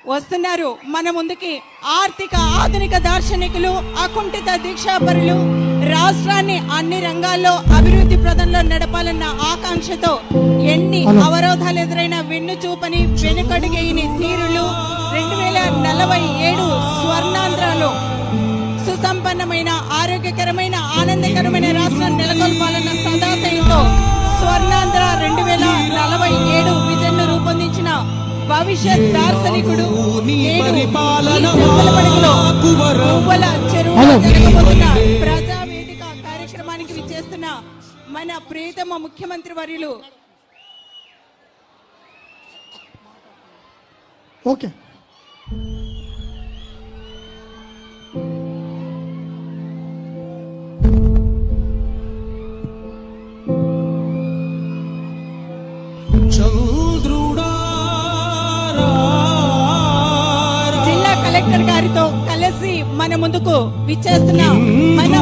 వస్తున్నారు మన ముందుకి ఆర్థిక ఆధునిక దార్శనికులు, అకుంఠిత దీక్షాపరులు, రాష్ట్రాన్ని అన్ని రంగాల్లో అభివృద్ధి ప్రదంలో నడపాలన్న ఆకాంక్షతో ఎన్ని అవరోధాలు ఎదురైన వెన్ను చూపని వెనుకడుగేయని తీరులు 2047 స్వర్ణాంధ్రలో సుసంపన్నమైన ఆరోగ్యకరమైన ఆనందకరమైన రాష్ట్రాన్ని నెలకొల్పాలన్న సదాశయంతో స్వర్ణాంధ్ర 2047 విజన్ ను రూపొందించిన భవిష్యత్ దార్శనికుడు ప్రజావేదిక కార్యక్రమానికి విచ్చేస్తున్న మన ప్రియతమ ముఖ్యమంత్రి వర్యులు ఓకే జిల్లా కలెక్టర్ గారితో కలిసి మన ముందుకు విచ్చేస్తున్న మన